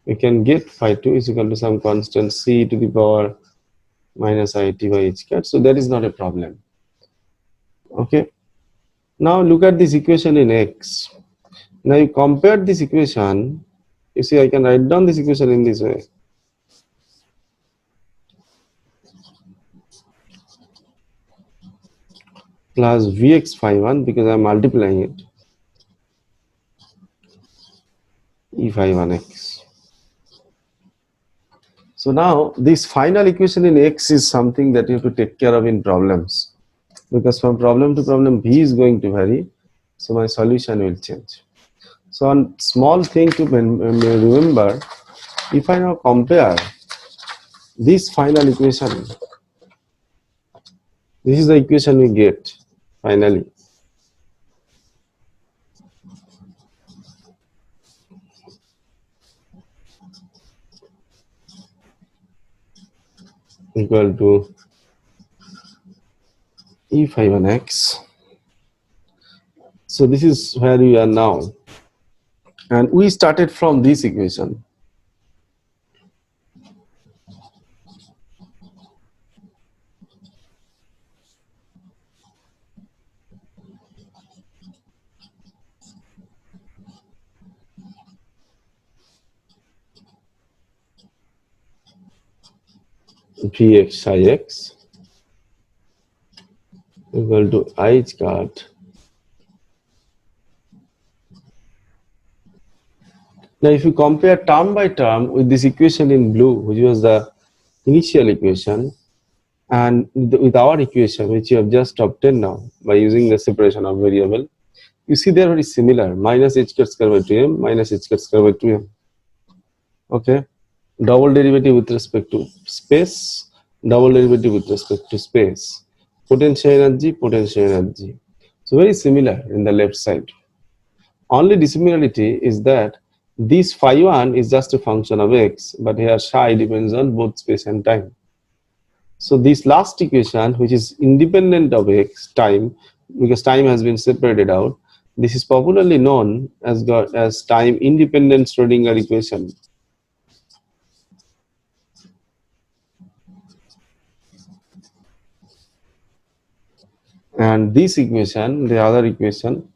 we can get phi 2 is equal to some constant c to the power minus it by h cat. So that is not a problem. Okay. Now look at this equation in x. Now you compare this equation. You see, I can write down this equation in this way. Plus vx phi 1 because I am multiplying it. E phi 1x. So now this final equation in x is something that you have to take care of in problems, because from problem to problem v is going to vary, so my solution will change. So one small thing to remember, if I now compare this final equation, this is the equation we get finally. Equal to E phi 1x. So this is where we are now. And we started from this equation. Vx psi x equal to I cut. Now if you compare term by term with this equation in blue, which was the initial equation, and with our equation which you have just obtained now by using the separation of variable, you see they are very similar. Minus h cut square by 2m minus h cut square by 2m. Okay, double derivative with respect to space, double derivative with respect to space. potential energy, potential energy. So very similar in the left side. Only dissimilarity is that this phi 1 is just a function of x, but here psi depends on both space and time. So this last equation, which is independent of x, time, because time has been separated out, this is popularly known as time independent Schrodinger equation. And this equation, the other equation,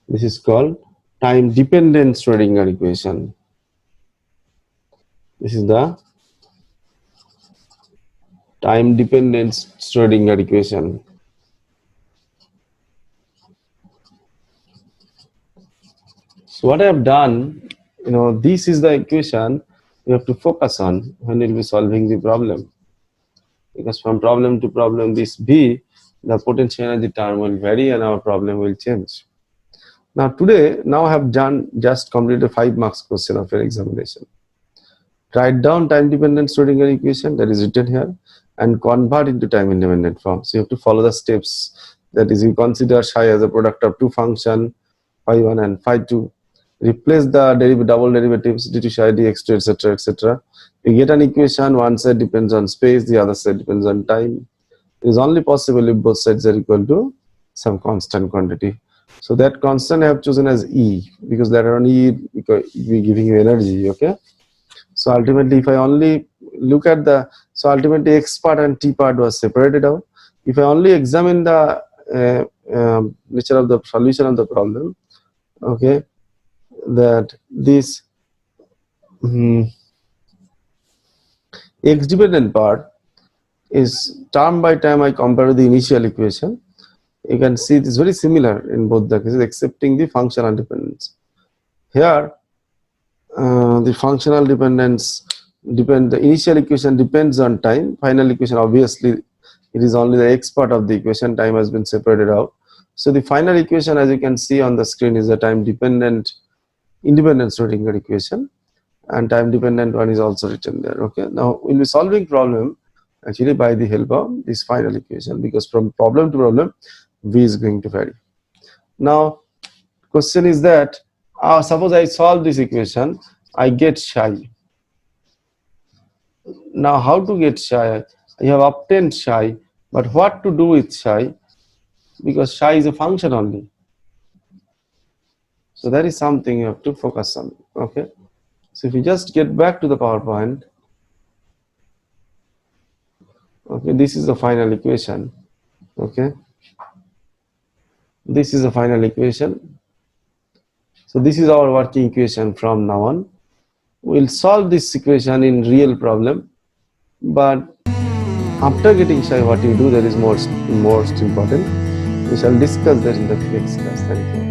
this is called time dependent Schrodinger equation. This is the time dependent Schrodinger equation. So what I have done, this is the equation you have to focus on when you'll be solving the problem. Because from problem to problem, this V, the potential energy term will vary and our problem will change. Now today, I have just completed a 5 marks question of your examination. Write down time dependent Schrodinger equation that is written here and convert into time independent form. So you have to follow the steps. That is, you consider psi as a product of two functions, phi 1 and phi 2. Replace the double derivatives dt psi dx2 etc etc. You get an equation, one side depends on space, the other side depends on time. It is only possible if both sides are equal to some constant quantity. So that constant I have chosen as E, because later on E will be giving you energy, okay? So ultimately, if I only look at so ultimately X part and T part was separated out. If I only examine the nature of the solution of the problem, okay, that this X dependent part is term by term I compare to the initial equation. You can see it is very similar in both the cases, excepting the functional dependence. Here, the functional dependence the initial equation depends on time. Final equation, obviously, it is only the X part of the equation. Time has been separated out. So the final equation, as you can see on the screen, is a time independent Schrodinger equation, and time dependent one is also written there. Okay. Now we'll be solving problem actually by the help of this final equation, because from problem to problem, V is going to vary. Now, question is that suppose I solve this equation, I get psi. Now, how to get psi? You have obtained psi, but what to do with psi? Because psi is a function only. So that is something you have to focus on. Okay. So if you just get back to the PowerPoint, okay, this is the final equation. Okay. This is the final equation. So this is our working equation from now on. We'll solve this equation in real problem, but after getting psi, what you do that is most important. We shall discuss that in the next class. Thank you.